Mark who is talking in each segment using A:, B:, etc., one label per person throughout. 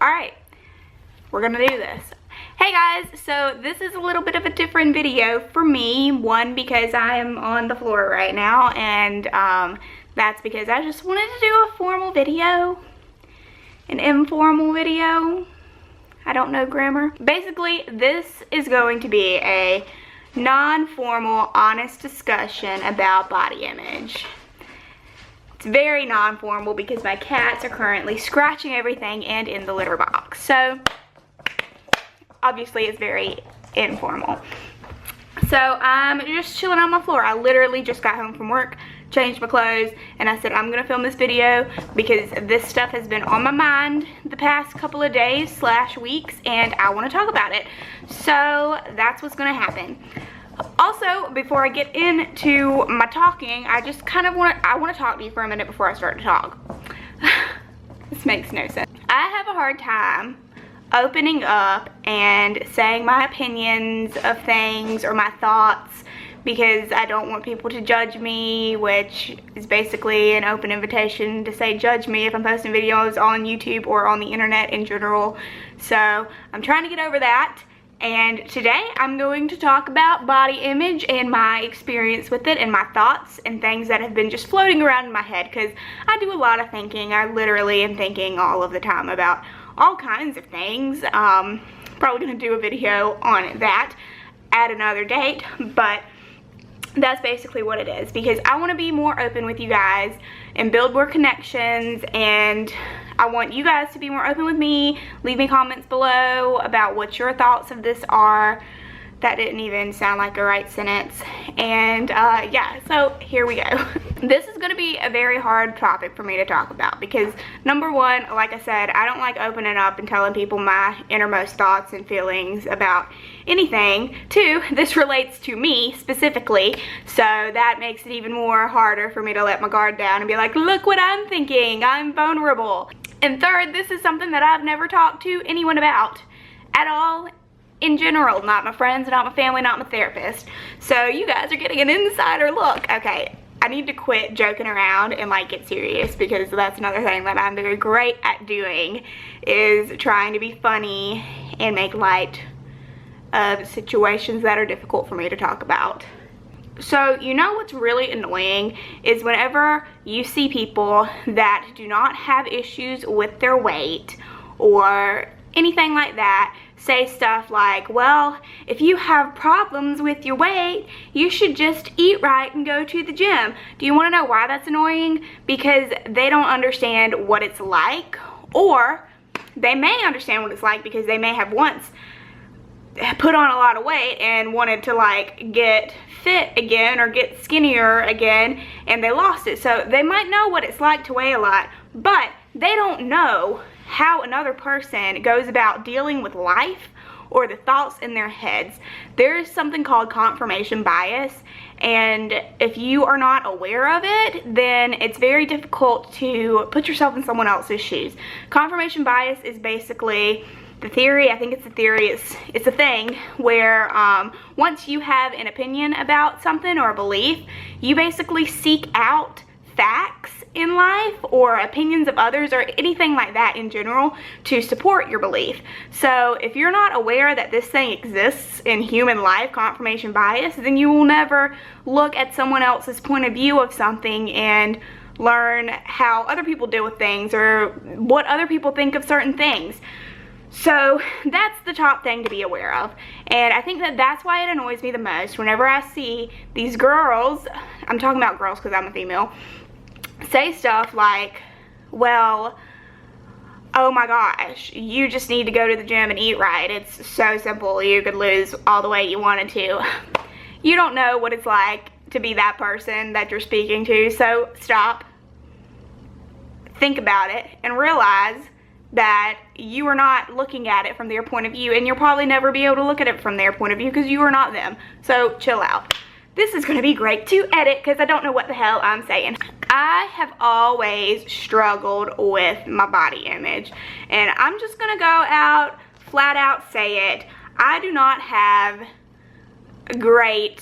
A: Alright, we're gonna do this. Hey guys, so this is a little bit of a different video for me. One, because I am on the floor right now, and that's because I just wanted to do a formal video. An informal video. I don't know grammar. Basically, this is going to be a non-formal, honest discussion about body image. It's very non-formal because my cats are currently scratching everything and in the litter box. So, obviously it's very informal. So, I'm just chilling on my floor. I literally just got home from work, changed my clothes, and I said I'm gonna film this video because this stuff has been on my mind the past couple of days / weeks, and I want to talk about it. So that's what's gonna happen. Also, before I get into my talking, I just kind of want to talk to you for a minute before I start to talk. This makes no sense. I have a hard time opening up and saying my opinions of things or my thoughts because I don't want people to judge me, which is basically an open invitation to say judge me if I'm posting videos on YouTube or on the internet in general. So I'm trying to get over that, and today I'm going to talk about body image and my experience with it and my thoughts and things that have been just floating around in my head, because I do a lot of thinking. I literally am thinking all of the time about all kinds of things. Probably gonna do a video on that at another date, but that's basically what it is, because I want to be more open with you guys and build more connections, and I want you guys to be more open with me. Leave me comments below about what your thoughts of this are. That didn't even sound like a right sentence. And yeah, so here we go. This is going to be a very hard topic for me to talk about because, number one, like I said, I don't like opening up and telling people my innermost thoughts and feelings about anything. Two, this relates to me specifically, so that makes it even more harder for me to let my guard down and be like, look what I'm thinking, I'm vulnerable. And third, this is something that I've never talked to anyone about at all. In general, not my friends, not my family, not my therapist. So you guys are getting an insider look. Okay, I need to quit joking around and like get serious, because that's another thing that I'm very great at doing, is trying to be funny and make light of situations that are difficult for me to talk about. So you know what's really annoying is whenever you see people that do not have issues with their weight or anything like that say stuff like, well, if you have problems with your weight, you should just eat right and go to the gym. Do you want to know why that's annoying? Because they don't understand what it's like, or they may understand what it's like because they may have once put on a lot of weight and wanted to like get fit again or get skinnier again, and they lost it. So they might know what it's like to weigh a lot, but they don't know how another person goes about dealing with life or the thoughts in their heads. There's something called confirmation bias, and if you are not aware of it, then it's very difficult to put yourself in someone else's shoes. Confirmation bias is basically the theory, I think it's a theory, it's a thing where once you have an opinion about something or a belief, you basically seek out facts in life or opinions of others or anything like that in general to support your belief. So if you're not aware that this thing exists in human life, confirmation bias, then you will never look at someone else's point of view of something and learn how other people deal with things or what other people think of certain things. So that's the top thing to be aware of, and I think that that's why it annoys me the most whenever I see these girls, I'm talking about girls because I'm a female, say stuff like, well, oh my gosh, you just need to go to the gym and eat right. It's so simple. You could lose all the weight you wanted to. You don't know what it's like to be that person that you're speaking to, so stop, think about it, and realize that you are not looking at it from their point of view, and you'll probably never be able to look at it from their point of view because you are not them. So chill out. This is going to be great to edit because I don't know what the hell I'm saying. I have always struggled with my body image, and I'm just going to go out, flat out say it. I do not have great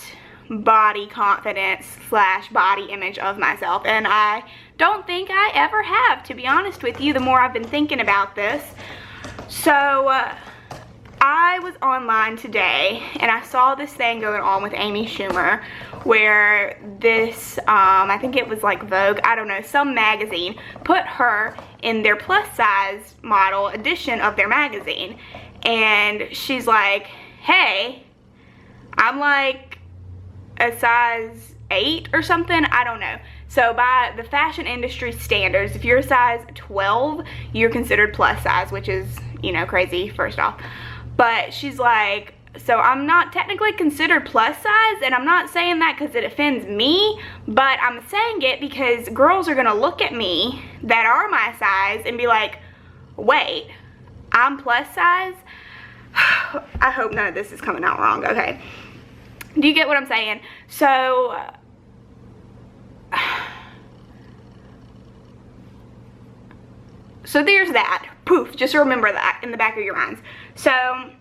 A: body confidence / body image of myself, and I don't think I ever have, to be honest with you. The more I've been thinking about this, So I was online today and I saw this thing going on with Amy Schumer where this, I think it was like Vogue, I don't know, some magazine put her in their plus size model edition of their magazine. And she's like, hey, I'm like a size 8 or something, I don't know. So by the fashion industry standards, if you're a size 12, you're considered plus size, which is, you know, crazy first off. But she's like, so I'm not technically considered plus size, and I'm not saying that because it offends me, but I'm saying it because girls are gonna look at me that are my size and be like, wait, I'm plus size? I hope none of this is coming out wrong, okay. Do you get what I'm saying? So, so there's that. Poof, just remember that in the back of your minds. So,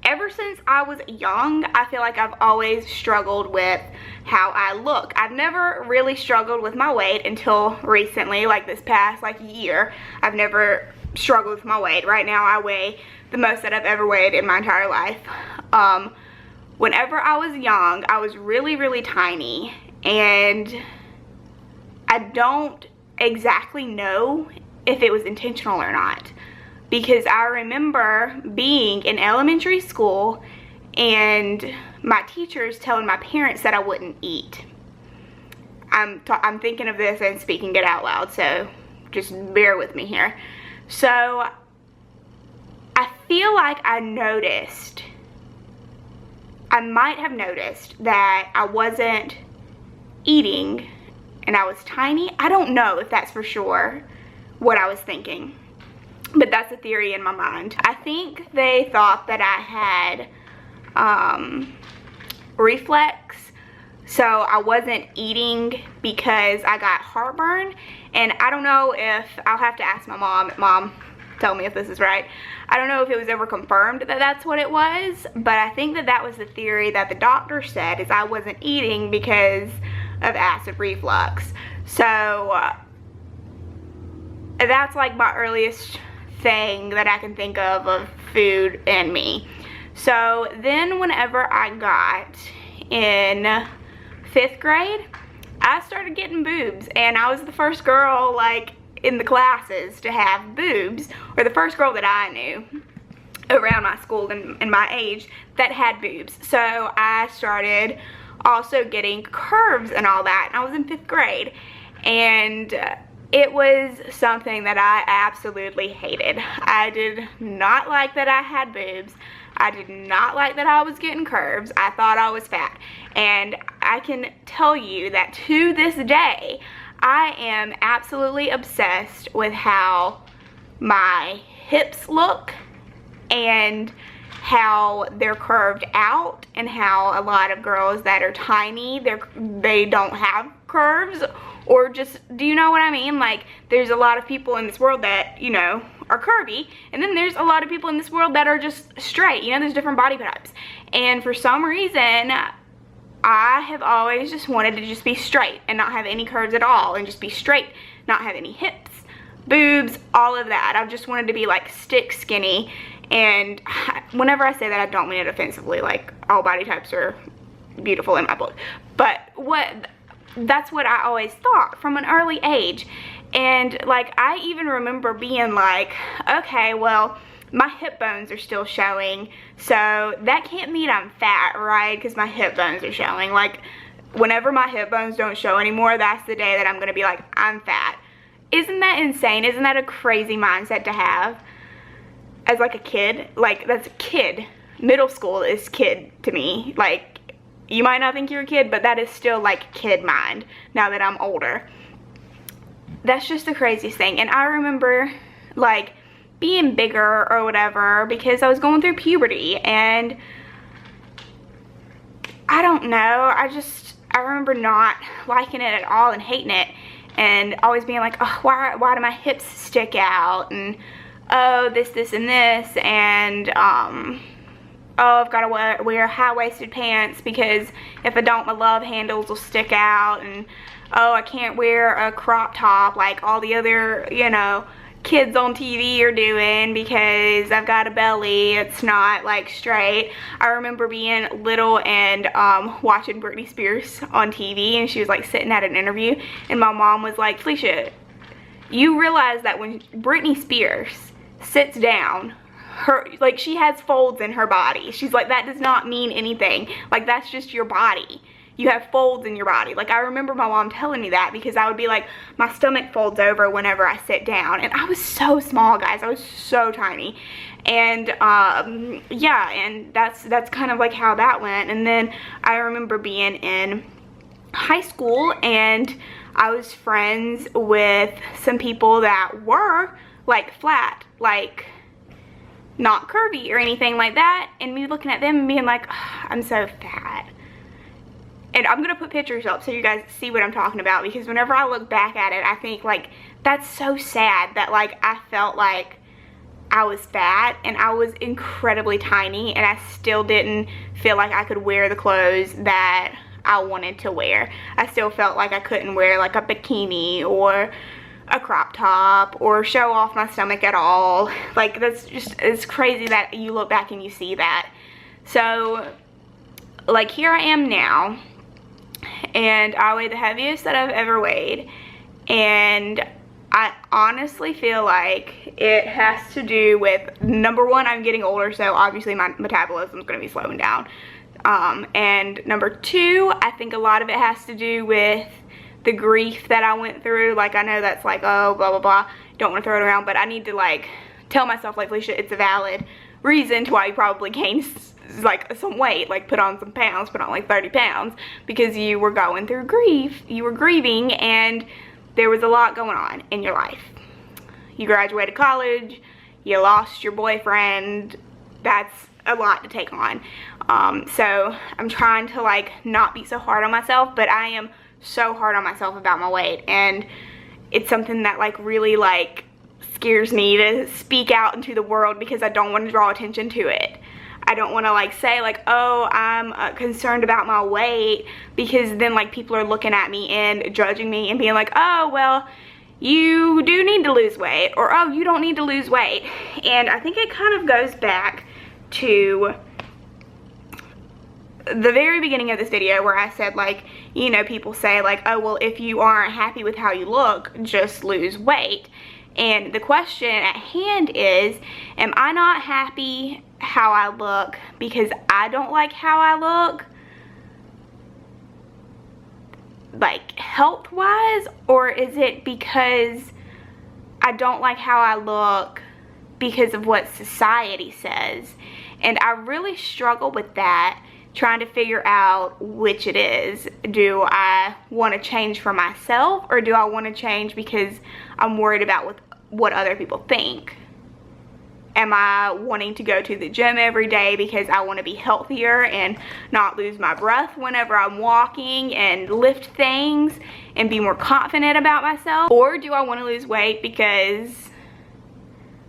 A: ever since I was young, I feel like I've always struggled with how I look. I've never really struggled with my weight until recently, like this past like year. I've never struggled with my weight. Right now I weigh the most that I've ever weighed in my entire life. Whenever I was young, I was really, really tiny, and I don't exactly know if it was intentional or not, because I remember being in elementary school and my teachers telling my parents that I wouldn't eat. I'm thinking of this and speaking it out loud, so just bear with me here. So I feel like I might have noticed that I wasn't eating and I was tiny. I don't know if that's for sure what I was thinking, but that's a theory in my mind. I think they thought that I had reflux, so I wasn't eating because I got heartburn. And I don't know if, I'll have to ask my mom. Mom, tell me if this is right. I don't know if it was ever confirmed that that's what it was, but I think that that was the theory that the doctor said, is I wasn't eating because of acid reflux. So that's like my earliest thing that I can think of food and me. So then whenever I got in 5th grade, I started getting boobs, and I was the first girl like in the classes to have boobs, or the first girl that I knew around my school and my age that had boobs. So I started also getting curves and all that, and I was in 5th grade, and it was something that I absolutely hated. I did not like that I had boobs. I did not like that I was getting curves. I thought I was fat. And I can tell you that to this day, I am absolutely obsessed with how my hips look and how they're curved out, and how a lot of girls that are tiny, they don't have curves, or just, do you know what I mean? Like, there's a lot of people in this world that, you know, are curvy, and then there's a lot of people in this world that are just straight. You know, there's different body types. And for some reason, I have always just wanted to just be straight and not have any curves at all, and just be straight, not have any hips, boobs, all of that. I've just wanted to be like stick skinny. And whenever I say that, I don't mean it offensively. Like, all body types are beautiful in my book. But that's what I always thought from an early age. And like, I even remember being like, okay, well, my hip bones are still showing, so that can't mean I'm fat, right? Because my hip bones are showing. Like, whenever my hip bones don't show anymore, that's the day that I'm gonna be like, I'm fat. Isn't that insane? Isn't that a crazy mindset to have as like a kid? Like, that's a kid. Middle school is kid to me. Like, you might not think you're a kid, but that is still like kid mind now that I'm older. That's just the craziest thing. And I remember like being bigger or whatever because I was going through puberty, and I don't know, I remember not liking it at all and hating it, and always being like, oh, why do my hips stick out, and oh, this and this, and oh, I've got to wear high-waisted pants because if I don't, my love handles will stick out, and oh, I can't wear a crop top like all the other, you know, kids on TV are doing because I've got a belly. It's not like straight. I remember being little and watching Britney Spears on TV, and she was like sitting at an interview, and my mom was like, Phylesha, you realize that when Britney Spears sits down, like she has folds in her body. She's like, that does not mean anything. Like, that's just your body. You have folds in your body. Like, I remember my mom telling me that, because I would be like, my stomach folds over whenever I sit down. And I was so small, guys. I was so tiny. And yeah, and that's kind of like how that went. And then I remember being in high school, and I was friends with some people that were like flat, like not curvy or anything like that, and me looking at them and being like, oh, I'm so fat. And I'm gonna put pictures up so you guys see what I'm talking about, because whenever I look back at it, I think like, that's so sad that like I felt like I was fat, and I was incredibly tiny, and I still didn't feel like I could wear the clothes that I wanted to wear. I still felt like I couldn't wear like a bikini or a crop top or show off my stomach at all. Like, that's just, it's crazy that you look back and you see that. So like, here I am now, and I weigh the heaviest that I've ever weighed, and I honestly feel like it has to do with, number one, I'm getting older, so obviously my metabolism is going to be slowing down. And number two, I think a lot of it has to do with the grief that I went through. Like, I know that's like, oh, blah, blah, blah, don't want to throw it around, but I need to like tell myself, like, Phylesha, it's a valid reason to why you probably gained like some weight, like put on some pounds, put on like 30 pounds, because you were going through grief, you were grieving, and there was a lot going on in your life. You graduated college, you lost your boyfriend. That's a lot to take on. So I'm trying to like not be so hard on myself, but I am so hard on myself about my weight, and it's something that like really like scares me to speak out into the world, because I don't want to draw attention to it. I don't want to like say like, oh, I'm concerned about my weight, because then like people are looking at me and judging me and being like, oh, well, you do need to lose weight, or oh, you don't need to lose weight. And I think it kind of goes back to the very beginning of this video where I said like, you know, people say like, oh, well, if you aren't happy with how you look, just lose weight. And the question at hand is, am I not happy how I look because I don't like how I look, like health wise, or is it because I don't like how I look because of what society says? And I really struggle with that, trying to figure out which it is. Do I want to change for myself, or do I want to change because I'm worried about what other people think? Am I wanting to go to the gym every day because I want to be healthier and not lose my breath whenever I'm walking and lift things and be more confident about myself? Or do I want to lose weight because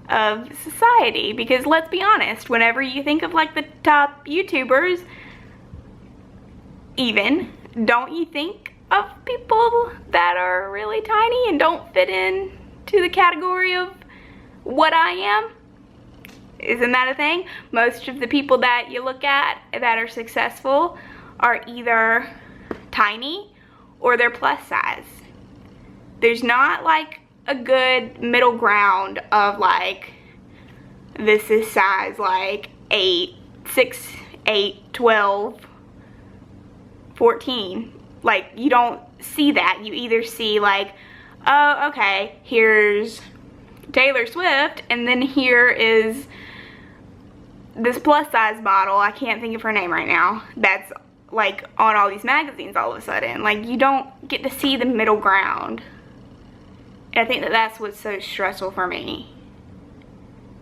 A: of society? Because let's be honest, whenever you think of like the top YouTubers, even, don't you think of people that are really tiny and don't fit in to the category of what I am? Isn't that a thing? Most of the people that you look at that are successful are either tiny or they're plus size. There's not like a good middle ground of like, this is size like 8, 6, 8, 12, 14. Like, you don't see that. You either see like, oh, okay, here's Taylor Swift, and then here is this plus size model, I can't think of her name right now, that's like on all these magazines all of a sudden. Like, you don't get to see the middle ground. And I think that that's what's so stressful for me.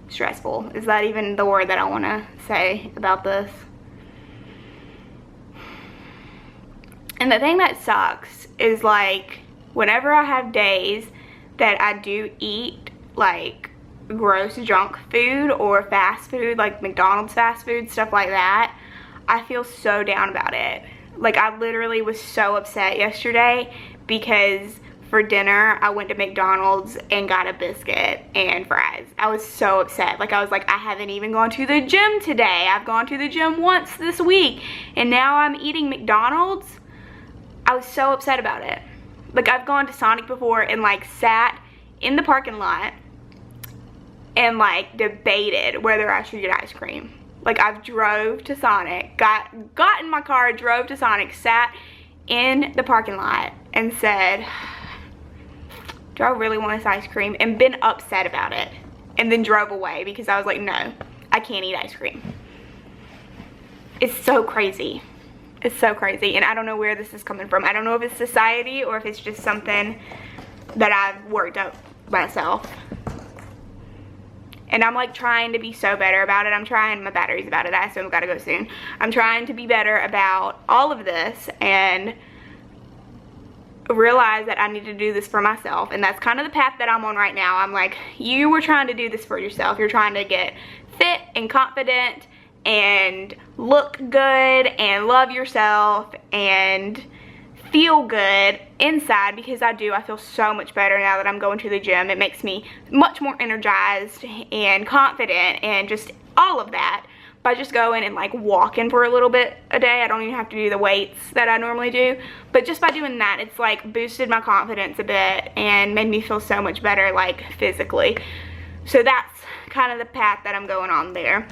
A: Stressful, is that even the word that I want to say about this? And the thing that sucks is like, whenever I have days that I do eat like gross junk food or fast food, like McDonald's fast food, stuff like that, I feel so down about it. Like, I literally was so upset yesterday because for dinner, I went to McDonald's and got a biscuit and fries. I was so upset. Like, I was like, I haven't even gone to the gym today. I've gone to the gym once this week, and now I'm eating McDonald's. I was so upset about it. Like, I've gone to Sonic before and like sat in the parking lot and like debated whether I should get ice cream. Like, I've drove to Sonic, got in my car, drove to Sonic, sat in the parking lot and said, do I really want this ice cream? And been upset about it. And then drove away because I was like, no, I can't eat ice cream. It's so crazy. It's so crazy. And I don't know where this is coming from. I don't know if it's society or if it's just something that I've worked up myself. And I'm like trying to be so better about it. I'm trying, my battery's about to die, so I've got to go soon. I'm trying to be better about all of this and realize that I need to do this for myself. And that's kind of the path that I'm on right now. I'm like, you were trying to do this for yourself. You're trying to get fit and confident and look good and love yourself and feel good inside, because I do. I feel so much better now that I'm going to the gym. It makes me much more energized and confident and just all of that by just going and like walking for a little bit a day. I don't even have to do the weights that I normally do, but just by doing that, it's like boosted my confidence a bit and made me feel so much better, like physically. So that's kind of the path that I'm going on there.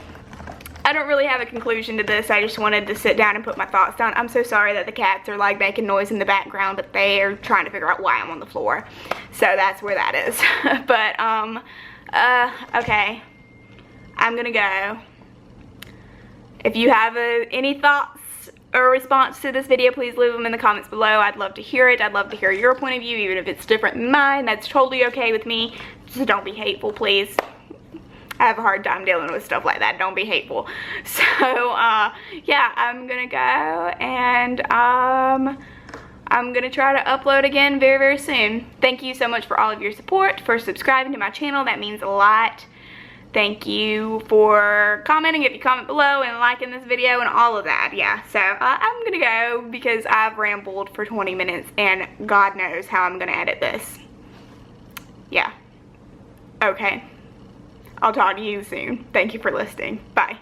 A: I don't really have a conclusion to this. I just wanted to sit down and put my thoughts down. I'm so sorry that the cats are like making noise in the background, but they are trying to figure out why I'm on the floor. So that's where that is. But, okay. I'm gonna go. If you have any thoughts or response to this video, please leave them in the comments below. I'd love to hear it. I'd love to hear your point of view, even if it's different than mine. That's totally okay with me. Just don't be hateful, please. I have a hard time dealing with stuff like that. Don't be hateful. So, yeah, I'm gonna go, and I'm gonna try to upload again very, very soon. Thank you so much for all of your support, for subscribing to my channel. That means a lot. Thank you for commenting if you comment below and liking this video and all of that. Yeah, so I'm gonna go because I've rambled for 20 minutes and God knows how I'm gonna edit this. Yeah. Okay. I'll talk to you soon. Thank you for listening. Bye.